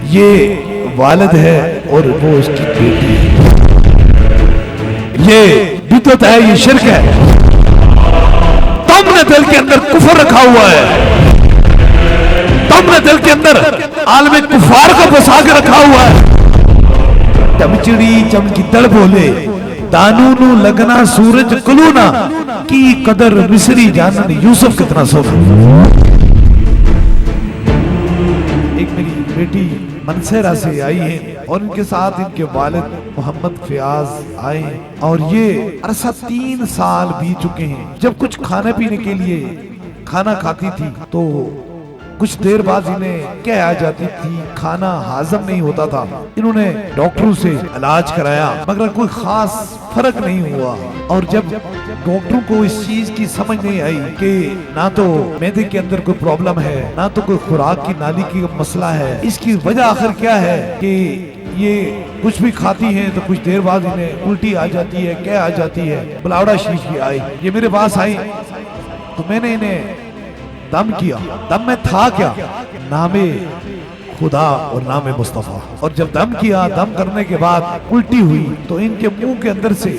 یہ والد ہے اور وہ اس کی بیٹی ہے، یہ بدعت ہے، یہ شرک ہے۔ تم نے دل کے اندر کفر رکھا ہوا ہے، تم نے دل کے اندر عالم کفار کو بسا کے رکھا ہوا ہے۔ چمچڑی چمکدڑ بولے دانو نو لگنا سورج کلونا کی قدر مصری جانن یوسف کتنا سوکھ۔ ایک میری بیٹی منصیرہ سے آئی ہیں اور ان کے ساتھ ان کے والد محمد فیاض آئے ہیں، اور یہ عرصہ 3 سال بیت چکے ہیں۔ جب کچھ کھانے پینے کے لیے کھانا کھاتی تھی تو کچھ دیر بعد انہیں کہہ آ جاتی تھی، کھانا ہاضم نہیں ہوتا تھا۔ انہوں نے ڈاکٹروں سے علاج کرایا مگر کوئی خاص فرق نہیں ہوا، اور جب ڈاکٹروں کو اس چیز کی سمجھ نہیں آئی کہ نہ تو معدے کے اندر کوئی پرابلم ہے، نہ تو کوئی خوراک کی نالی کی مسئلہ ہے، اس کی وجہ آخر کیا ہے کہ یہ کچھ بھی کھاتی ہیں تو کچھ دیر بعد انہیں الٹی آ جاتی ہے، کہہ آ جاتی ہے۔ بلاوڑا شریف کی آئی، یہ میرے پاس آئی تو میں نے انہیں دم کیا۔ دم میں تھا کیا؟ نام خدا اور نام مصطفیٰ۔ اور جب دم کیا، دم کرنے کے بعد الٹی ہوئی تو ان کے منہ کے اندر سے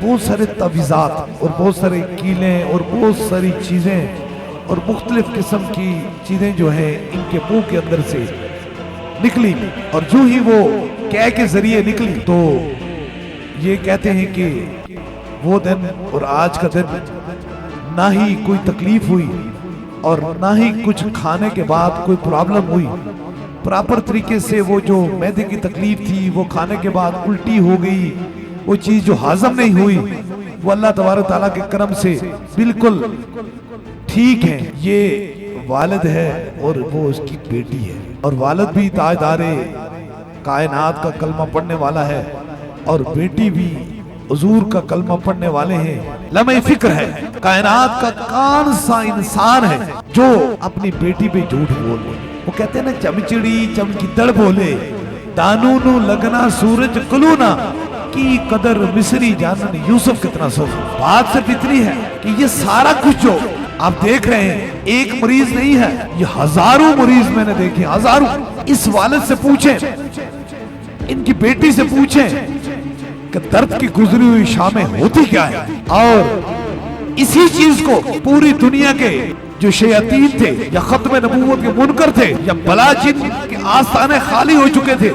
بہت سارے تعویذات اور بہت سارے کیلیں اور بہت ساری چیزیں اور مختلف قسم کی چیزیں جو ہیں ان کے منہ کے اندر سے نکلی، اور جو ہی وہ کہہ کے ذریعے نکلی تو یہ کہتے ہیں کہ وہ دن اور آج کا دن نہ ہی کوئی تکلیف ہوئی اور نہ ہی کچھ کھانے کے بعد کوئی پرابلم ہوئی۔ پراپر طریقے سے وہ جو معدے کی تکلیف تھی وہ کھانے کے بعد الٹی ہو گئی، وہ چیز جو ہاضم نہیں ہوئی وہ اللہ تبارک تعالیٰ کے کرم سے بالکل ٹھیک ہے۔ یہ والد ہے اور وہ اس کی بیٹی ہے، اور والد بھی تاجدار کائنات کا کلمہ پڑھنے والا ہے اور بیٹی بھی حضور کا کلمہ پڑھنے والے ہیں۔ لمحہ فکر ہے کائنات کا کون سا انسان ہے جو اپنی بیٹی پہ جھوٹ بول رہے؟ وہ کہتے ہیں نا چمچڑی چمکدڑ بولے دانو نو لگنا سورج کلونا کی قدر مصری جانن یوسف کتنا سوکھ۔ بات صرف اتنی ہے کہ یہ سارا کچھ جو آپ دیکھ رہے ہیں ایک مریض نہیں ہے، یہ ہزاروں مریض میں نے دیکھے، ہزاروں۔ اس والد سے پوچھیں، ان کی بیٹی سے پوچھیں کہ درد کی گزری ہوئی شامیں ہوتی کیا ہے، اور اسی چیز کو پوری دنیا کے جو شیاطین تھے یا ختم نبوت کے منکر تھے یا بلا جن کے آستانے خالی ہو چکے تھے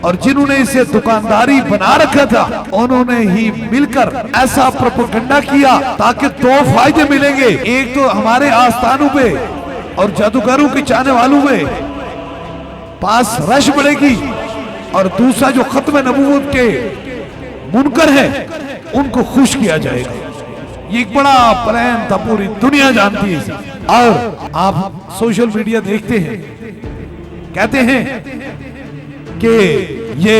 اور جنہوں نے اسے دکانداری بنا رکھا تھا، انہوں نے ہی مل کر ایسا پروپیگنڈا کیا تاکہ 2 فائدے ملیں گے۔ ایک تو ہمارے آستانوں پہ اور جادوگروں کے چاہنے والوں پہ پاس رش بڑھے گی، اور دوسرا جو ختم نبوت کے منکر ہے ان کو خوش کیا جائے گا۔ یہ ایک بڑا پلان تھا، پوری دنیا جانتی ہے۔ اور آپ سوشل میڈیا دیکھتے ہیں، کہتے ہیں کہ یہ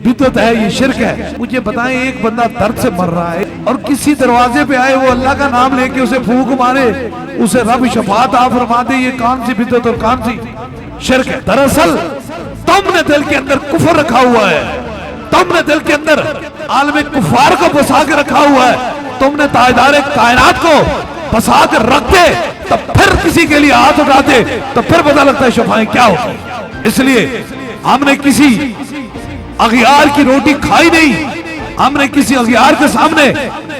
بدعت ہے، یہ شرک ہے۔ مجھے بتائیں ایک بندہ درد سے مر رہا ہے اور کسی دروازے پہ آئے وہ اللہ کا نام لے کے اسے پھونک مارے، اسے رب شفاعت عطا فرما دے، یہ کون سی بدعت اور کون سی شرک ہے؟ دراصل تم نے دل کے اندر کفر رکھا ہوا ہے، تم نے دل کے اندر عالم کفار کو بسا کے رکھا ہوا ہے، تم نے تاجدار کائنات کو بسا کے رکھ دے تب پھر کسی کے لیے ہاتھ اٹھاتے تو پھر پتہ لگتا ہے شفاعیں کیا ہوتی۔ اس لیے ہم نے کسی اغیار کی روٹی کھائی نہیں، ہم نے کسی اغیار کے سامنے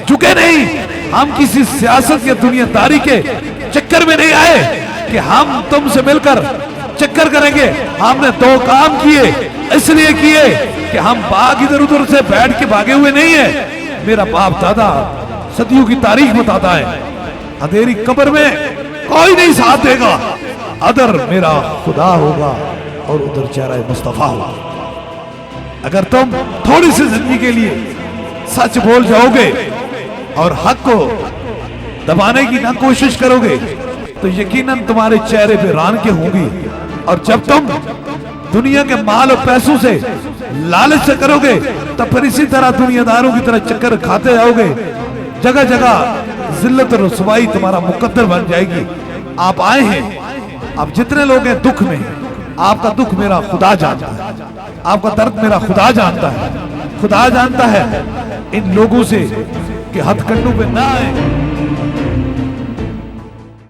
جھکے نہیں، ہم کسی سیاست کے دنیا داری کے چکر میں نہیں آئے کہ ہم تم سے مل کر چکر کریں گے۔ ہم نے 2 کام کیے، اس لیے کیے کہ ہم باغ ادھر ادھر سے بیٹھ کے بھاگے ہوئے نہیں ہیں۔ میرا باپ دادا صدیوں کی تاریخ بتاتا ہے اندھیری قبر میں کوئی نہیں ساتھ دے گا، ادھر میرا خدا ہوگا اور ادھر چہرہ مصطفیٰ ہوگا۔ اگر تم تھوڑی سی زندگی کے لیے سچ بول جاؤ گے اور حق کو دبانے کی نہ کوشش کرو گے تو یقیناً تمہارے چہرے پہ رونقیں ہوں گی، اور جب تم دنیا کے مال اور پیسوں سے لالچ سے کرو گے تو پھر اسی طرح دنیا داروں کی طرح چکر کھاتے جاؤ گے، جگہ جگہ ذلت اور رسوائی تمہارا مقدر بن جائے گی۔ آپ آئے ہیں، آپ جتنے لوگ ہیں دکھ میں ہیں، آپ کا دکھ میرا خدا جانتا ہے، آپ کا درد میرا خدا جانتا ہے۔ خدا جانتا ہے ان لوگوں سے کہ ہتھ کنڈوں پہ نہ آئے۔